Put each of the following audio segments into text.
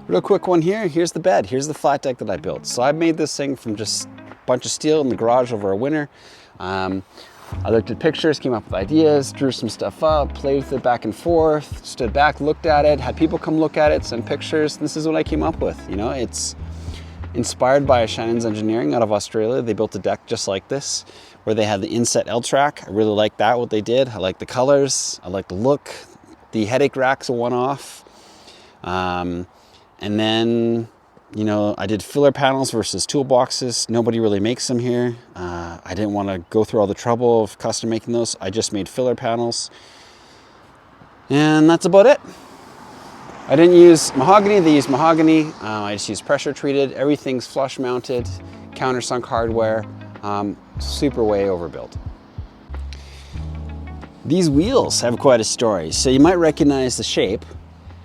Real quick one here. Here's the bed. Here's the flat deck that I built. So I made this thing from just a bunch of steel in the garage over a winter. I looked at pictures, came up with ideas, drew some stuff up, played with it back and forth, stood back, looked at it, had people come look at it, send pictures. This is what I came up with. You know, it's inspired by Shannon's Engineering out of Australia. They built a deck just like this, where they had the inset L-track. I really like that, what they did. I like the colors, I like the look. The headache rack's a one-off. And then, you know, I did filler panels versus toolboxes. Nobody really makes them here. I didn't want to go through all the trouble of custom making those. I just made filler panels. And that's about it. I didn't use mahogany. They used mahogany. I just used pressure treated. Everything's flush mounted, countersunk hardware. Super way overbuilt. These wheels have quite a story. So you might recognize the shape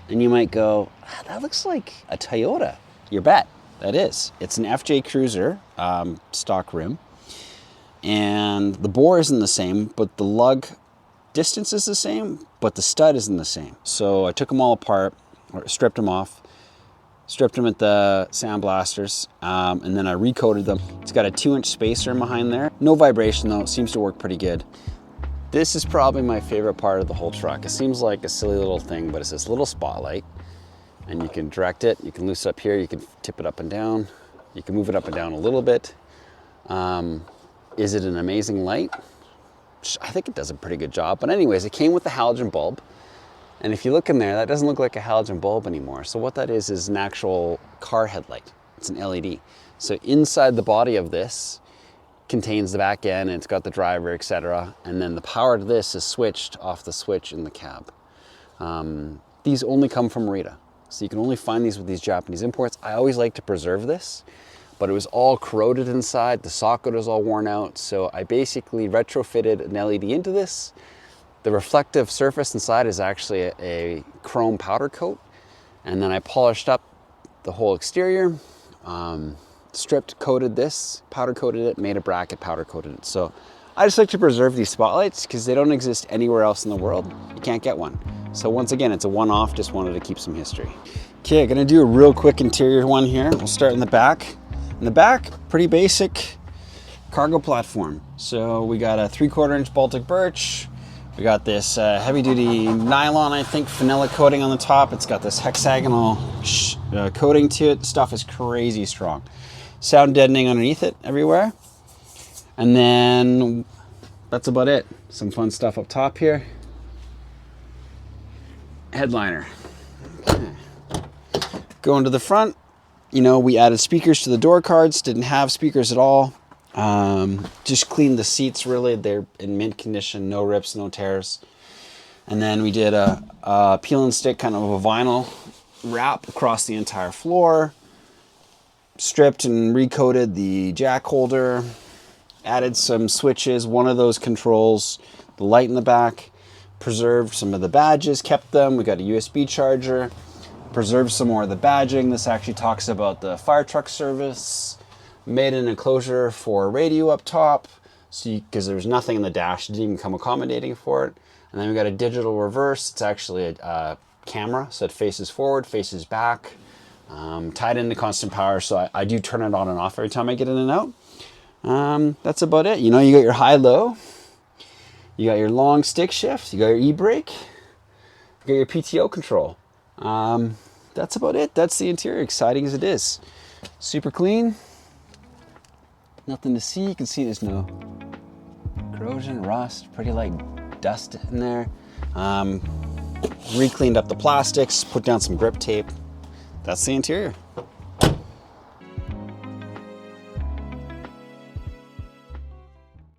and you might go, ah, that looks like a Toyota. You bet, that is. It's an FJ Cruiser stock rim. And the bore isn't the same, but the lug distance is the same, but the stud isn't the same. So I took them all apart, or stripped them off, stripped them at the sandblasters, and then I recoated them. It's got a 2-inch spacer behind there. No vibration though, it seems to work pretty good. This is probably my favorite part of the whole truck. It seems like a silly little thing, but it's this little spotlight, and you can direct it. You can loose it up here, you can tip it up and down. You can move it up and down a little bit. Is it an amazing light? I think it does a pretty good job. But anyways, it came with the halogen bulb. And if you look in there, that doesn't look like a halogen bulb anymore. So what that is an actual car headlight. It's an LED. So inside the body of this contains the back end, and it's got the driver, etc. And then the power to this is switched off the switch in the cab. These only come from Rita. So you can only find these with these Japanese imports. I always like to preserve this, but it was all corroded inside. The socket was all worn out. So I basically retrofitted an LED into this. The reflective surface inside is actually a chrome powder coat. And then I polished up the whole exterior, stripped coated this, powder coated it, made a bracket, powder coated it. So I just like to preserve these spotlights because they don't exist anywhere else in the world. You can't get one. So once again, it's a one-off, just wanted to keep some history. Okay, I'm gonna do a real quick interior one here. We'll start in the back. In the back, pretty basic cargo platform. So we got a 3/4 inch Baltic birch. We got this heavy duty nylon, I think, vanilla coating on the top. It's got this hexagonal coating to it. The stuff is crazy strong. Sound deadening underneath it everywhere. And then that's about it. Some fun stuff up top here. Headliner. Okay. Going to the front, you know, we added speakers to the door cards. Didn't have speakers at all. Just cleaned the seats really. They're in mint condition, no rips, no tears. And then we did a peel and stick kind of a vinyl wrap across the entire floor. Stripped and recoated the jack holder. Added some switches, one of those controls the light in the back. Preserved some of the badges, kept them. We got a USB charger. Preserved some more of the badging. This actually talks about the fire truck service. Made an enclosure for radio up top, so because there was nothing in the dash, it didn't even come accommodating for it. And then we got a digital reverse. It's actually a camera, so it faces forward, faces back. Tied into constant power, so I do turn it on and off every time I get in and out. That's about it. You know, you got your high-low. You got your long stick shift. You got your e-brake. You got your PTO control. That's about it. That's the interior, exciting as it is. Super clean. Nothing to see. You can see there's no corrosion, rust, pretty light dust in there. Re-cleaned up the plastics, put down some grip tape. That's the interior.